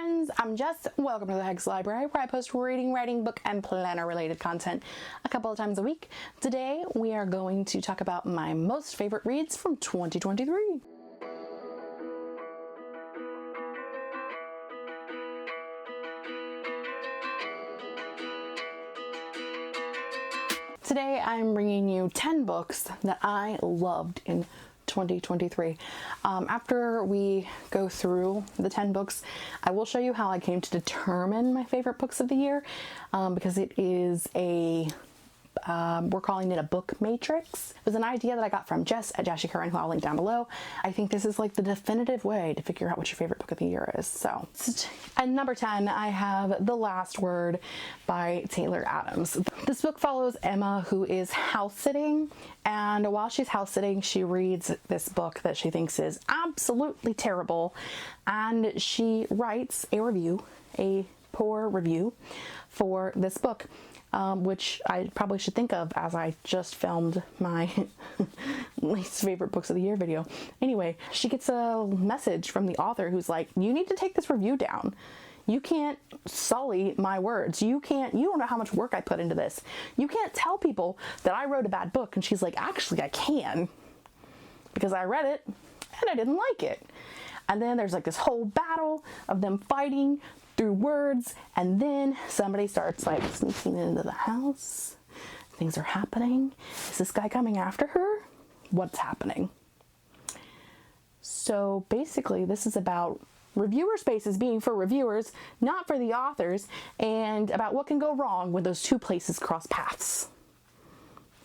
friends, I'm Jess. Welcome to the Hexed Library, where I post reading, writing, book, and planner related content a couple of times a week. Today we are going to talk about my most favorite reads from 2023. Today I'm bringing you 10 books that I loved in 2023. After we go through the 10 books, I will show you how I came to determine my favorite books of the year, because it is we're calling it a book matrix. It was an idea that I got from Jess at Jashy Curran, who I'll link down below. I think this is like the definitive way to figure out what your favorite book of the year is. So, at number 10, I have The Last Word by Taylor Adams. This book follows Emma, who is house sitting, and while she's house sitting, she reads this book that she thinks is absolutely terrible, and she writes a poor review for this book. Which I probably should think of as I just filmed my least favorite books of the year video. Anyway, she gets a message from the author who's like, you need to take this review down. You can't sully my words. You don't know how much work I put into this. You can't tell people that I wrote a bad book. And she's like, actually I can, because I read it and I didn't like it. And then there's like this whole battle of them fighting through words, and then somebody starts like sneaking into the house. Things are happening. Is this guy coming after her? What's happening? So basically this is about reviewer spaces being for reviewers, not for the authors, and about what can go wrong when those two places cross paths.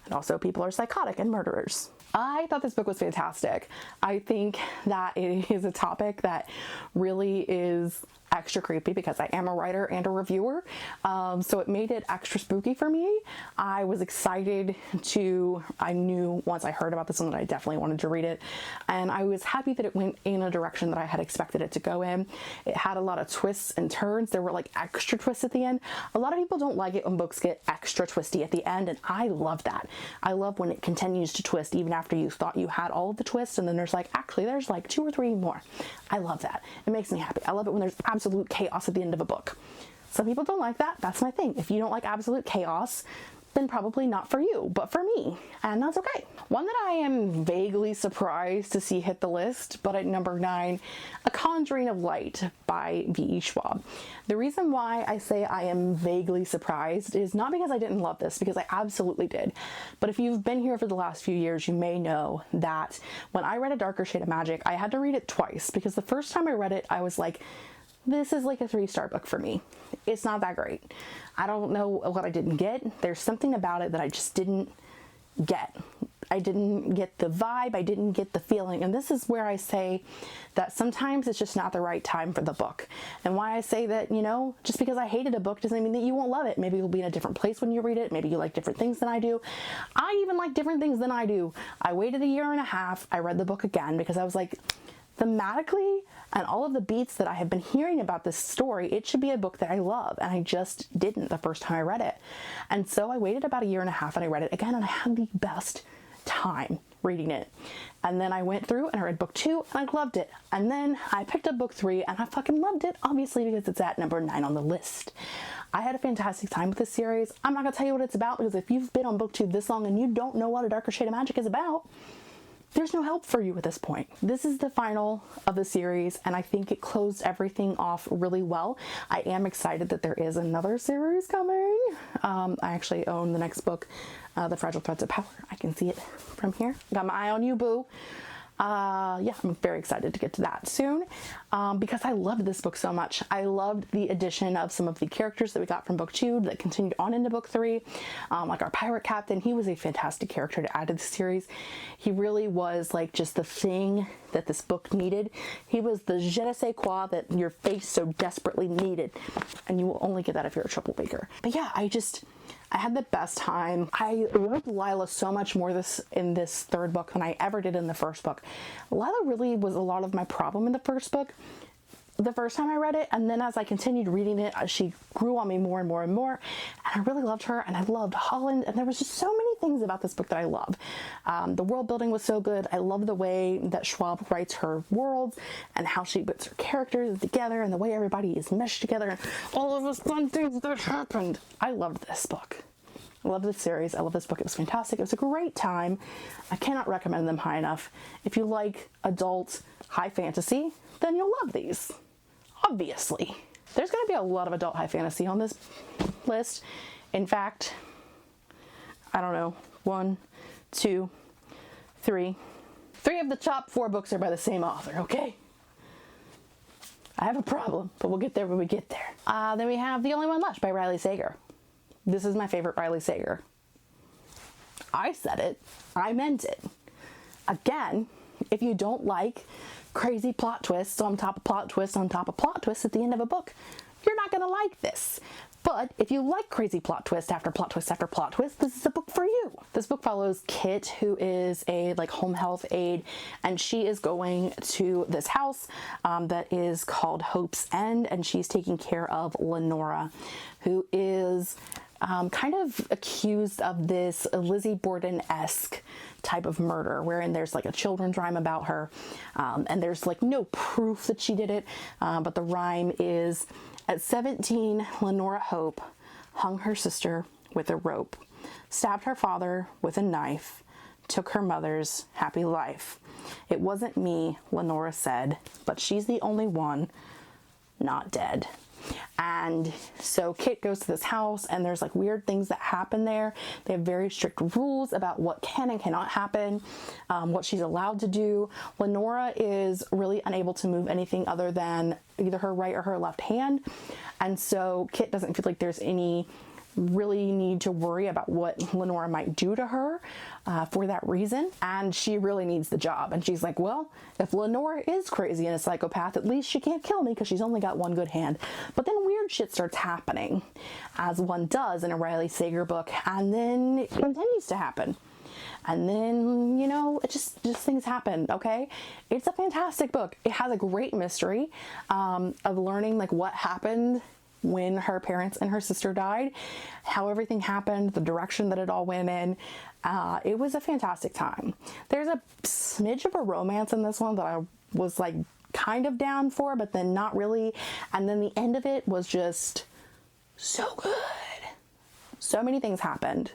And also, people are psychotic and murderers. I thought this book was fantastic. I think that it is a topic that really is extra creepy because I am a writer and a reviewer. So it made it extra spooky for me. I was excited I knew once I heard about this one that I definitely wanted to read it. And I was happy that it went in a direction that I had expected it to go in. It had a lot of twists and turns. There were like extra twists at the end. A lot of people don't like it when books get extra twisty at the end, and I love that. I love when it continues to twist even after you thought you had all of the twists, and then there's like, actually there's like 2 or 3 more. I love that. It makes me happy. I love it when there's absolute chaos at the end of a book. Some people don't like that. That's my thing. If you don't like absolute chaos, then probably not for you, but for me, and that's okay. One that I am vaguely surprised to see hit the list, but at number 9, A Conjuring of Light by V.E. Schwab. The reason why I say I am vaguely surprised is not because I didn't love this, because I absolutely did. But if you've been here for the last few years, you may know that when I read A Darker Shade of Magic, I had to read it twice, because the first time I read it, I was like, this is like a 3-star book for me. It's not that great. I don't know what I didn't get. There's something about it that I just didn't get. I didn't get the vibe. I didn't get the feeling. And this is where I say that sometimes it's just not the right time for the book. And why I say that, just because I hated a book doesn't mean that you won't love it. Maybe you'll be in a different place when you read it. Maybe you like different things than I do. I even like different things than I do. I waited a year and a half. I read the book again because I was like, thematically and all of the beats that I have been hearing about this story, it should be a book that I love, and I just didn't the first time I read it. And so I waited about a year and a half and I read it again, and I had the best time reading it. And then I went through and I read book 2 and I loved it. And then I picked up book 3 and I fucking loved it, obviously, because it's at number 9 on the list. I had a fantastic time with this series. I'm not gonna tell you what it's about, because if you've been on booktube this long and you don't know what A Darker Shade of Magic is about, there's no help for you at this point. This is the final of the series, and I think it closed everything off really well. I am excited that there is another series coming. I actually own the next book, The Fragile Threads of Power. I can see it from here. Got my eye on you, boo. Yeah, I'm very excited to get to that soon, because I loved this book so much. I loved the addition of some of the characters that we got from book 2 that continued on into book 3, like our pirate captain. He was a fantastic character to add to the series. He really was like just the thing that this book needed. He was the je ne sais quoi that your face so desperately needed, and you will only get that if you're a troublemaker. But yeah, I had the best time. I loved Lila so much more in this 3rd book than I ever did in the 1st book. Lila really was a lot of my problem in the 1st book. The first time I read it, and then as I continued reading it, she grew on me more and more and more, and I really loved her, and I loved Holland, and there was just so many things about this book that I love. The world building was so good. I love the way that Schwab writes her worlds and how she puts her characters together and the way everybody is meshed together and all of those fun things that happened. I loved this book. I love this series. I love this book. It was fantastic. It was a great time. I cannot recommend them high enough. If you like adult high fantasy, then you'll love these. Obviously. There's going to be a lot of adult high fantasy on this list. In fact, I don't know, 1, 2, 3. 3 of the top 4 books are by the same author, okay? I have a problem, but we'll get there when we get there. Then we have The Only One Lush by Riley Sager. This is my favorite Riley Sager. I said it. I meant it. Again, if you don't like crazy plot twists on top of plot twists on top of plot twists at the end of a book, you're not going to like this. But if you like crazy plot twist after plot twist after plot twist, this is a book for you. This book follows Kit, who is a home health aide, and she is going to this house that is called Hope's End, and she's taking care of Lenora, who is kind of accused of this Lizzie Borden-esque type of murder, wherein there's a children's rhyme about her, and there's no proof that she did it, but the rhyme is, at 17, Lenora Hope hung her sister with a rope, stabbed her father with a knife, took her mother's happy life. It wasn't me, Lenora said, but she's the only one not dead. And so Kit goes to this house, and there's weird things that happen there. They have very strict rules about what can and cannot happen, what she's allowed to do. Lenora is really unable to move anything other than either her right or her left hand. And so Kit doesn't feel like there's any really need to worry about what Lenora might do to her for that reason. And she really needs the job. And she's like, well, if Lenora is crazy and a psychopath, at least she can't kill me because she's only got one good hand. But then weird shit starts happening, as one does in a Riley Sager book, and then it continues to happen. And then, it just things happen, okay? It's a fantastic book. It has a great mystery of learning what happened when her parents and her sister died, how everything happened, the direction that it all went in. It was a fantastic time. There's a smidge of a romance in this one that I was kind of down for, but then not really. And then the end of it was just so good. So many things happened.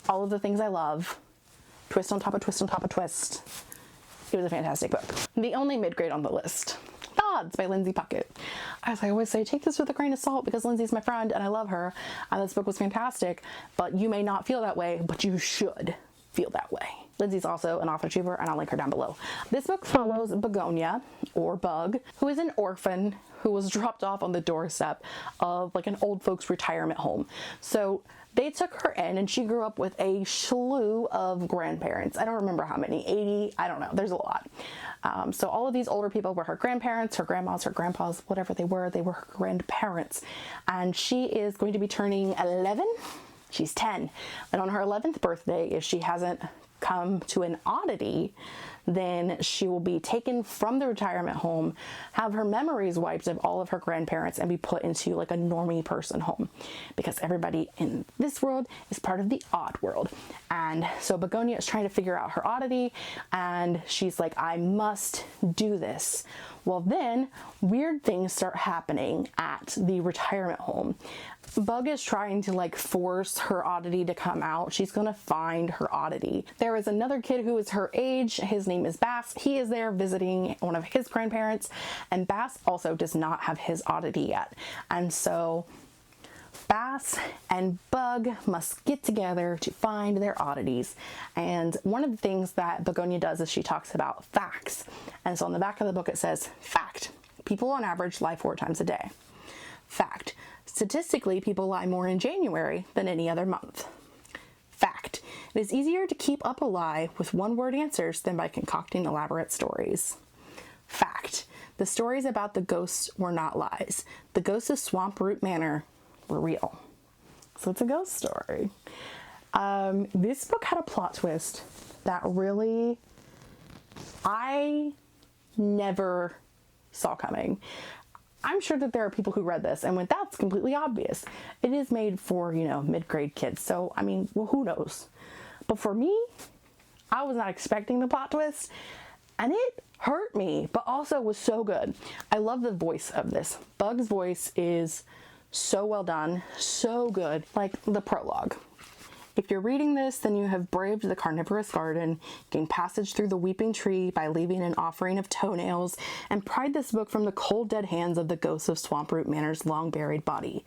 All of the things I love. Twist on top of twist on top of twist. It was a fantastic book. The only mid-grade on the list. Odds by Lindsay Puckett. As I always say, take this with a grain of salt because Lindsay's my friend and I love her, and this book was fantastic, but you may not feel that way, but you should feel that way. Lindsay's also an Authortuber, and I'll link her down below. This book follows Begonia, or Bug, who is an orphan who was dropped off on the doorstep of an old folks retirement home. So they took her in, and she grew up with a slew of grandparents. I don't remember how many, 80, I don't know, there's a lot. So all of these older people were her grandparents, her grandmas, her grandpas, whatever they were her grandparents. And she is going to be turning 11. She's 10. And on her 11th birthday, if she hasn't come to an oddity, then she will be taken from the retirement home, have her memories wiped of all of her grandparents, and be put into a normie person home, because everybody in this world is part of the odd world. And so Begonia is trying to figure out her oddity, and she's like, I must do this. Well, then weird things start happening at the retirement home. Bug is trying to force her oddity to come out. She's gonna find her oddity. There is another kid who is her age. His name is Bass. He is there visiting one of his grandparents, and Bass also does not have his oddity yet. And so Bass and Bug must get together to find their oddities. And one of the things that Begonia does is she talks about facts. And so on the back of the book it says, fact, people on average lie 4 times a day. Fact, statistically people lie more in January than any other month. Fact, it is easier to keep up a lie with one-word answers than by concocting elaborate stories. Fact, the stories about the ghosts were not lies. The ghosts of Swamp Root Manor were real. So it's a ghost story. This book had a plot twist that really I never saw coming. I'm sure that there are people who read this and went, that's completely obvious. It is made for, mid-grade kids. So, I mean, well, who knows? But for me, I was not expecting the plot twist, and it hurt me, but also was so good. I love the voice of this. Bug's voice is so well done, so good. Like the prologue. If you're reading this, then you have braved the carnivorous garden, gained passage through the weeping tree by leaving an offering of toenails, and pried this book from the cold dead hands of the ghosts of Swamproot Manor's long buried body.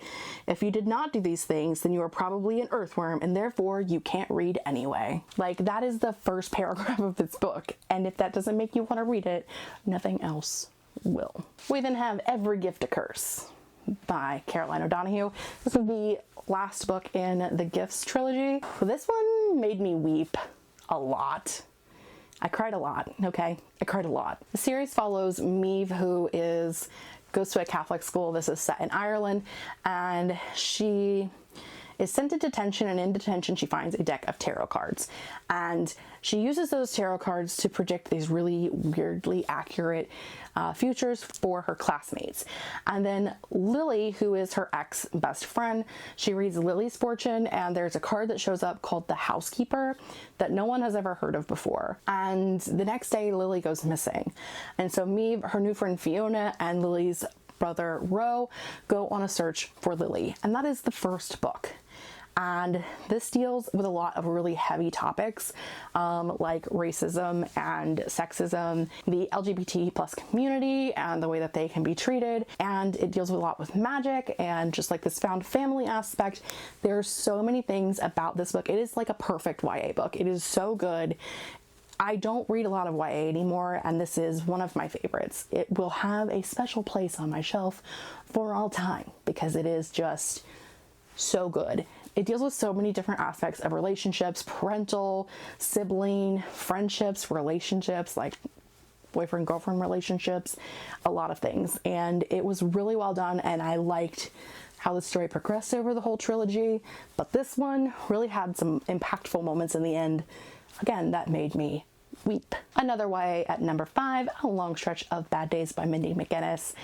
If you did not do these things, then you are probably an earthworm, and therefore you can't read anyway. Like, that is the first paragraph of this book, and if that doesn't make you want to read it, nothing else will. We then have Every Gift a Curse by Caroline O'Donoghue. This is the last book in the Gifts trilogy. This one made me weep a lot. I cried a lot, okay? I cried a lot. The series follows Maeve, who goes to a Catholic school. This is set in Ireland, and she is sent to detention, and in detention she finds a deck of tarot cards, and she uses those tarot cards to predict these really weirdly accurate futures for her classmates. And then Lily, who is her ex-best friend, she reads Lily's fortune, and there's a card that shows up called the Housekeeper that no one has ever heard of before. And the next day Lily goes missing, and so Maeve, her new friend Fiona, and Lily's brother Ro go on a search for Lily, and that is the first book. And this deals with a lot of really heavy topics, like racism and sexism, the LGBT plus community and the way that they can be treated. And it deals with a lot with magic and just like this found family aspect. There's so many things about this book. It is like a perfect YA book. It is so good. I don't read a lot of YA anymore, and this is one of my favorites. It will have a special place on my shelf for all time because it is just so good. It deals with so many different aspects of relationships, parental, sibling, friendships, relationships, like boyfriend-girlfriend relationships, a lot of things. And it was really well done, and I liked how the story progressed over the whole trilogy. But this one really had some impactful moments in the end, again, that made me weep. Another YA at number 5, A Long Stretch of Bad Days by Mindy McGinnis.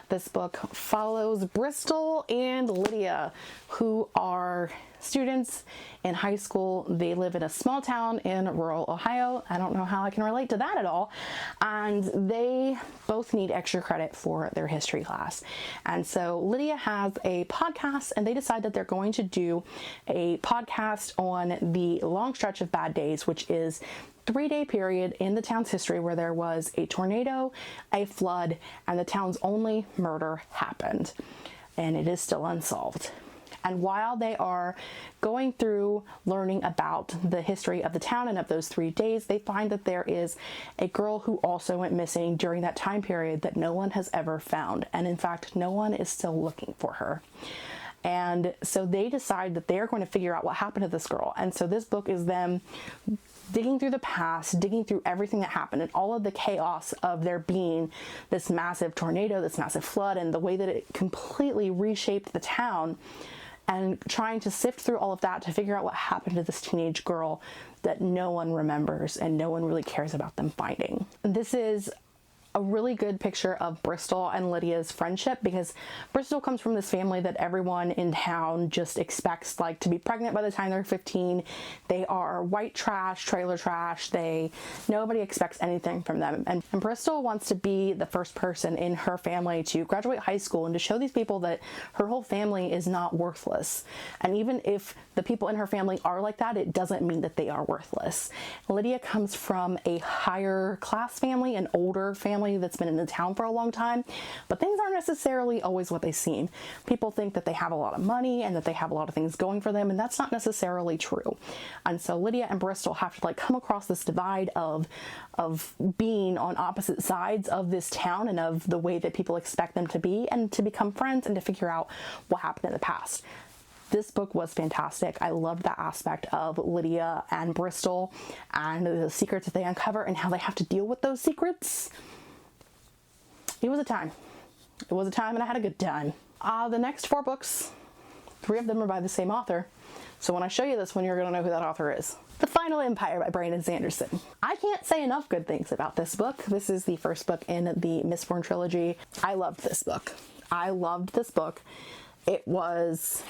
This book follows Bristol and Lydia, who are students in high school. They live in a small town in rural Ohio. I don't know how I can relate to that at all. And they both need extra credit for their history class. And so Lydia has a podcast, and they decide that they're going to do a podcast on the Long Stretch of Bad Days, which is 3-day period in the town's history where there was a tornado, a flood, and the town's only murder happened. And it is still unsolved. And while they are going through learning about the history of the town and of those 3 days, they find that there is a girl who also went missing during that time period that no one has ever found. And in fact, no one is still looking for her. And so they decide that they're going to figure out what happened to this girl. And so this book is them digging through the past, digging through everything that happened and all of the chaos of there being this massive tornado, this massive flood, and the way that it completely reshaped the town, and trying to sift through all of that to figure out what happened to this teenage girl that no one remembers and no one really cares about them finding. This is a really good picture of Bristol and Lydia's friendship, because Bristol comes from this family that everyone in town just expects like to be pregnant by the time they're 15. They are white trash, trailer trash. Nobody expects anything from them. And Bristol wants to be the first person in her family to graduate high school and to show these people that her whole family is not worthless. And even if the people in her family are like that, it doesn't mean that they are worthless. Lydia comes from a higher class family, an older family that's been in the town for a long time, but things aren't necessarily always what they seem. People think that they have a lot of money and that they have a lot of things going for them, and that's not necessarily true. And so Lydia and Bristol have to like come across this divide of being on opposite sides of this town and of the way that people expect them to be, and to become friends and to figure out what happened in the past. This book was fantastic. I loved that aspect of Lydia and Bristol and the secrets that they uncover and how they have to deal with those secrets. It was a time. It was a time, and I had a good time. The next 4 books, 3 of them are by the same author. So when I show you this one, you're going to know who that author is. The Final Empire by Brandon Sanderson. I can't say enough good things about this book. This is the first book in the Mistborn trilogy. I loved this book. I loved this book. It was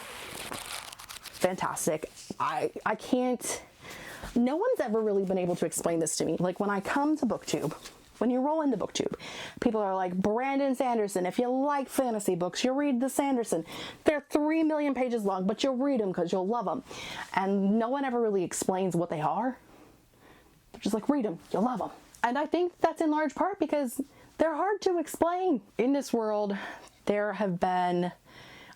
fantastic. I can't, no one's ever really been able to explain this to me. Like when I come to BookTube, when you roll into BookTube, people are like, Brandon Sanderson, if you like fantasy books, you'll read the Sanderson. They're 3 million pages long, but you'll read them because you'll love them. And no one ever really explains what they are. They're just like, read them, you'll love them. And I think that's in large part because they're hard to explain. In this world, there have been,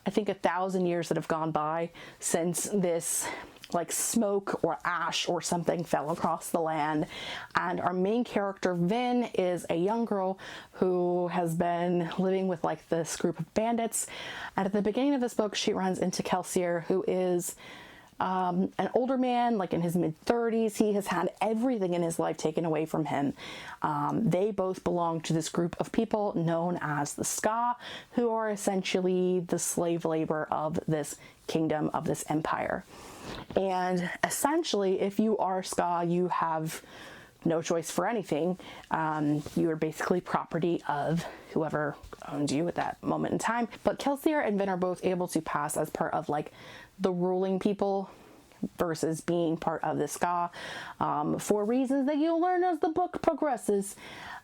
I think, 1,000 years that have gone by since this like smoke or ash or something fell across the land, and our main character Vin is a young girl who has been living with like this group of bandits, and at the beginning of this book she runs into Kelsier, who is an older man, like in his mid-30s. He has had everything in his life taken away from him. They both belong to this group of people known as the Ska, who are essentially the slave labor of this kingdom, of this empire. And essentially, if you are Ska, you have no choice for anything. You are basically property of whoever owns you at that moment in time. But Kelsier and Vin are both able to pass as part of like the ruling people versus being part of the Ska, for reasons that you'll learn as the book progresses.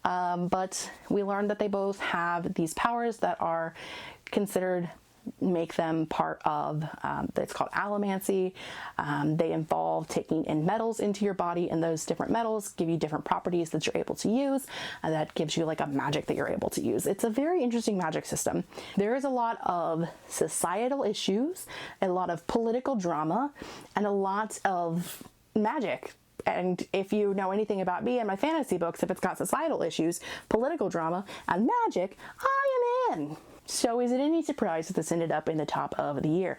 But we learn that they both have these powers that are considered make them part of, it's called allomancy. They involve taking in metals into your body, and those different metals give you different properties that you're able to use, and that gives you like a magic that you're able to use. It's a very interesting magic system. There is a lot of societal issues, a lot of political drama, and a lot of magic. And if you know anything about me and my fantasy books, if it's got societal issues, political drama, and magic, I am in. So is it any surprise that this ended up in the top of the year?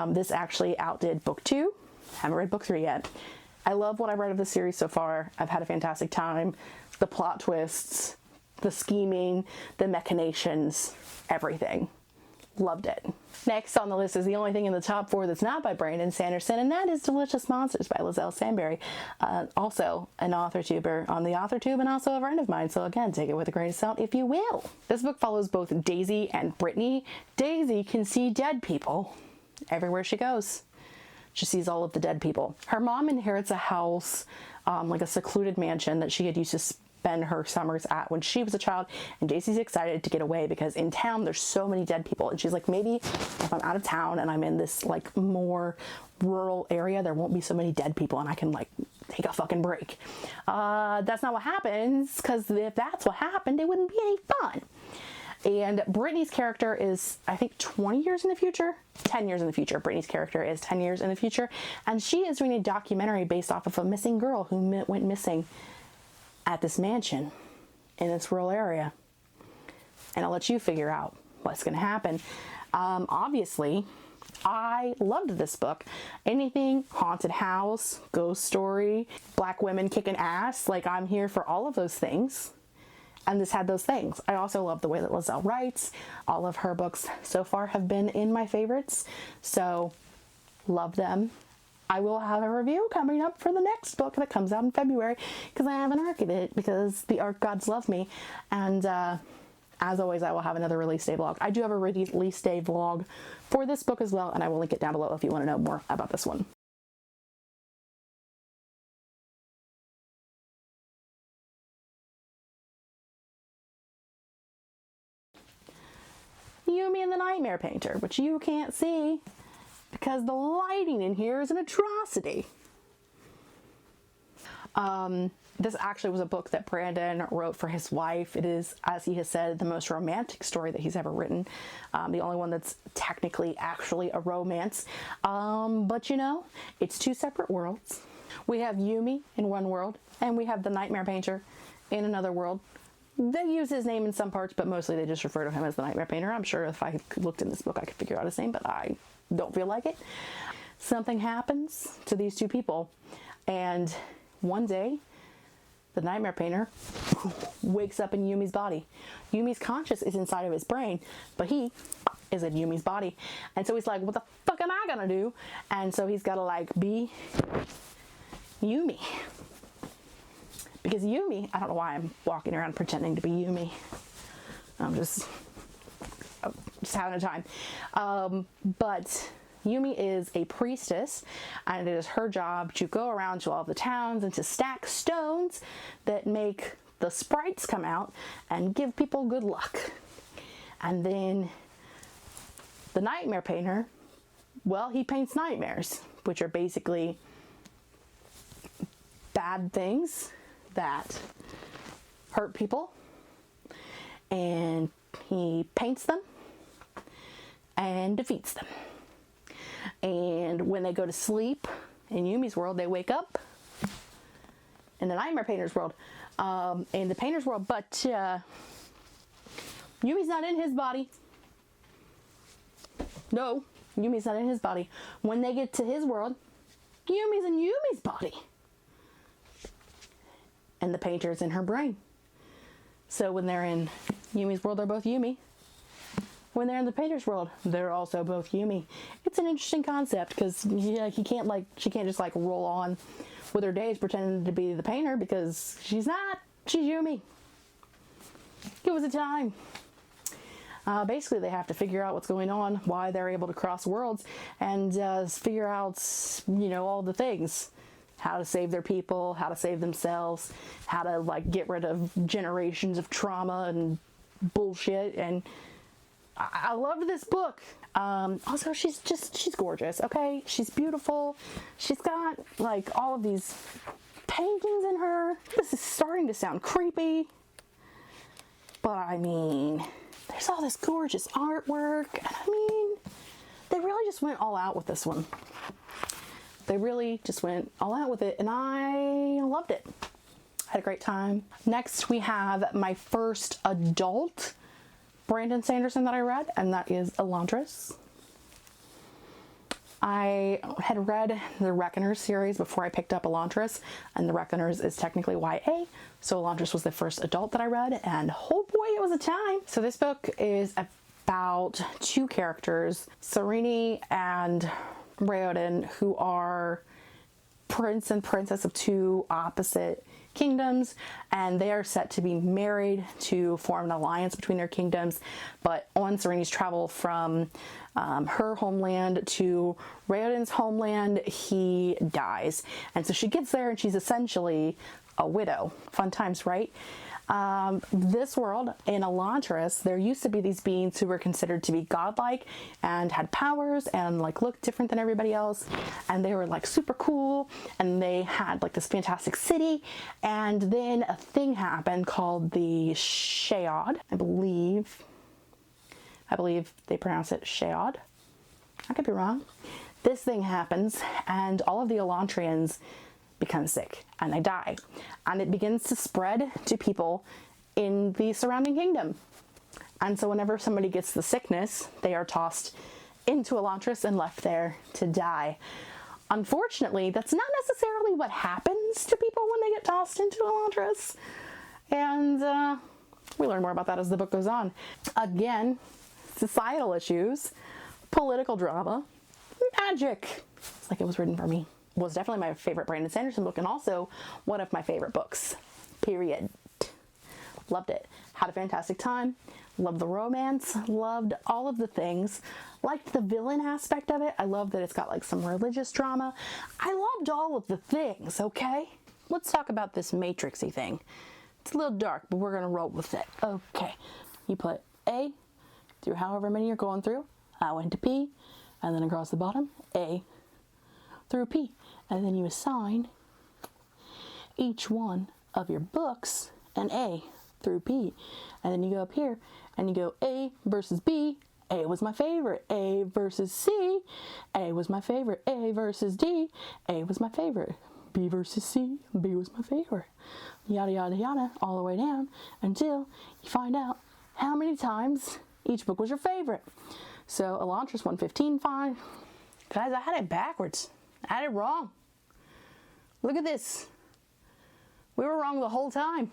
This actually outdid book 2. Haven't read book 3 yet. I love what I've read of the series so far. I've had a fantastic time. The plot twists, the scheming, the machinations, everything. Loved it. Next on the list is the only thing in the top 4 that's not by Brandon Sanderson, and that is Delicious Monsters by Lizelle Sandberry. Also an author-tuber on the Authortube, and also a friend of mine, so again, take it with a grain of salt if you will. This book follows both Daisy and Brittany. Daisy can see dead people everywhere she goes. She sees all of the dead people. Her mom inherits a house, like a secluded mansion that she had used to spend her summers at when she was a child, and Daisy's excited to get away because in town there's so many dead people, and she's like, maybe if I'm out of town and I'm in this like more rural area, there won't be so many dead people and I can like take a fucking break. That's not what happens, because if that's what happened, it wouldn't be any fun. And Brittany's character is, I think, 20 years in the future? 10 years in the future. Brittany's character is 10 years in the future, and she is doing a documentary based off of a missing girl who went missing at this mansion in this rural area. And I'll let you figure out what's going to happen. Obviously, I loved this book. Anything haunted house, ghost story, black women kicking ass, like I'm here for all of those things. And this had those things. I also love the way that Lizelle writes. All of her books so far have been in my favorites. So, love them. I will have a review coming up for the next book that comes out in February, because I have an arc of it, because the arc gods love me. And as always, I will have another release day vlog. I do have a release day vlog for this book as well, and I will link it down below if you want to know more about this one. Yumi and the Nightmare Painter, which you can't see because the lighting in here is an atrocity. This actually was a book that Brandon wrote for his wife. It is, as he has said, the most romantic story that he's ever written. The only one that's technically actually a romance. But you know, it's two separate worlds. We have Yumi in one world, and we have the Nightmare Painter in another world. They use his name in some parts, but mostly they just refer to him as the Nightmare Painter. I'm sure if I looked in this book, I could figure out his name, but I don't feel like it. Something happens to these two people, and one day, the Nightmare Painter wakes up in Yumi's body. Yumi's conscious is inside of his brain, but he is in Yumi's body. And so he's like, what the fuck am I gonna do? And so he's gotta like be Yumi. Because Yumi, I don't know why I'm walking around pretending to be Yumi. I'm just just having a time. But Yumi is a priestess, and it is her job to go around to all the towns and to stack stones that make the sprites come out and give people good luck. And then the nightmare painter, well, he paints nightmares, which are basically bad things that hurt people, and he paints them and defeats them. And when they go to sleep in Yumi's world, they wake up in the nightmare painter's world, in the painter's world, but Yumi's not in his body. No, Yumi's not in his body. When they get to his world, Yumi's in Yumi's body. And the painter's in her brain. So when they're in Yumi's world, they're both Yumi. When they're in the painter's world, they're also both Yumi. It's an interesting concept because she can't just like roll on with her days pretending to be the painter, because she's not. She's Yumi. Give us a time. Basically, they have to figure out what's going on, why they're able to cross worlds, and figure out, all the things. How to save their people, how to save themselves, how to like get rid of generations of trauma and bullshit. And I loved this book. Also, she's gorgeous, okay? She's beautiful. She's got like all of these paintings in her. This is starting to sound creepy, but I mean, there's all this gorgeous artwork. I mean, they really just went all out with this one. They really just went all out with it, and I loved it. I had a great time. Next, we have my first adult Brandon Sanderson that I read, and that is Alantes. I had read the Reckoners series before I picked up Alantes, and the Reckoners is technically YA, so Alantes was the first adult that I read, and oh boy, it was a time. So this book is about two characters, Serene and Re-Readathon, who are prince and princess of two opposite kingdoms, and they are set to be married to form an alliance between their kingdoms. But on Serene's travel from her homeland to Re-Readathon's homeland, he dies, and so she gets there and she's essentially a widow. Fun times, right? This world, in Alantes, there used to be these beings who were considered to be godlike and had powers and like looked different than everybody else, and they were like super cool, and they had like this fantastic city. And then a thing happened called the Sheod. I believe they pronounce it Sheod. I could be wrong. This thing happens, and all of the Elantrians become sick and they die, and it begins to spread to people in the surrounding kingdom. And so whenever somebody gets the sickness, they are tossed into Alantes and left there to die. Unfortunately, that's not necessarily what happens to people when they get tossed into Alantes, and we learn more about that as the book goes on. Again, societal issues, political drama, magic. It's like it was written for me. Was definitely my favorite Brandon Sanderson book, and also one of my favorite books, period. Loved it. Had a fantastic time. Loved the romance. Loved all of the things. Liked the villain aspect of it. I love that it's got like some religious drama. I loved all of the things, okay? Let's talk about this matrixy thing. It's a little dark, but we're gonna roll with it. Okay. You put A through however many you're going through. I went to P, and then across the bottom, A through P. And then you assign each one of your books an A through P. And then you go up here and you go A versus B. A was my favorite. A versus C. A was my favorite. A versus D. A was my favorite. B versus C. B was my favorite. Yada, yada, yada, all the way down until you find out how many times each book was your favorite. So Alantes 115, fine. Guys, I had it backwards. I had it wrong. Look at this. We were wrong the whole time.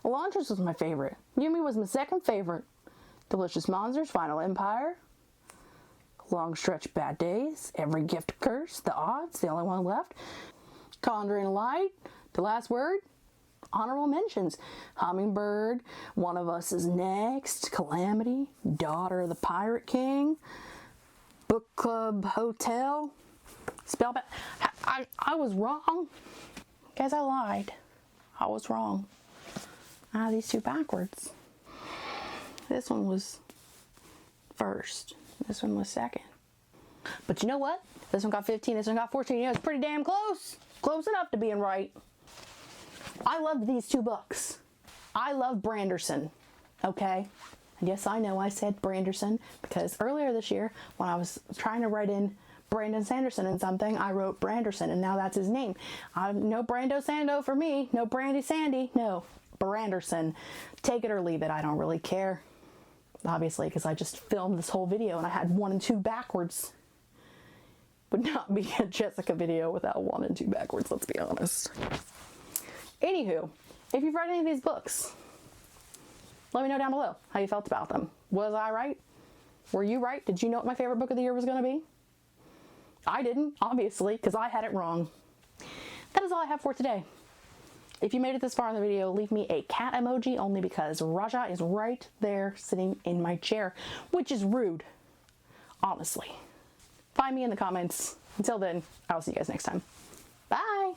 Alantes was my favorite. Yumi was my second favorite. Delicious Monsters, Final Empire, Long Stretch Bad Days, Every Gift Curse, The Odds, the only one left, Conjuring of Light, The Last Word, Honorable mentions: Hummingbird, One of Us Is Next, Calamity, Daughter of the Pirate King, Book Club Hotel, Spellbound. I was wrong. Guys, I lied. I was wrong. I have these two backwards. This one was first. This one was second. But you know what? This one got 15, this one got 14. You know, it's pretty damn close. Close enough to being right. I loved these two books. I love Branderson, okay? And yes, I know I said Branderson because earlier this year, when I was trying to write in Brandon Sanderson in something, I wrote Branderson, and now that's his name. No Brando Sando for me. No Brandy Sandy. No, Branderson. Take it or leave it. I don't really care. Obviously, because I just filmed this whole video and I had 1 and 2 backwards. Would not be a Jessica video without 1 and 2 backwards, let's be honest. Anywho, if you've read any of these books, let me know down below how you felt about them. Was I right? Were you right? Did you know what my favorite book of the year was going to be? I didn't, obviously, because I had it wrong. That is all I have for today. If you made it this far in the video, leave me a cat emoji, only because Raja is right there sitting in my chair, which is rude, honestly. Find me in the comments. Until then, I'll see you guys next time. Bye!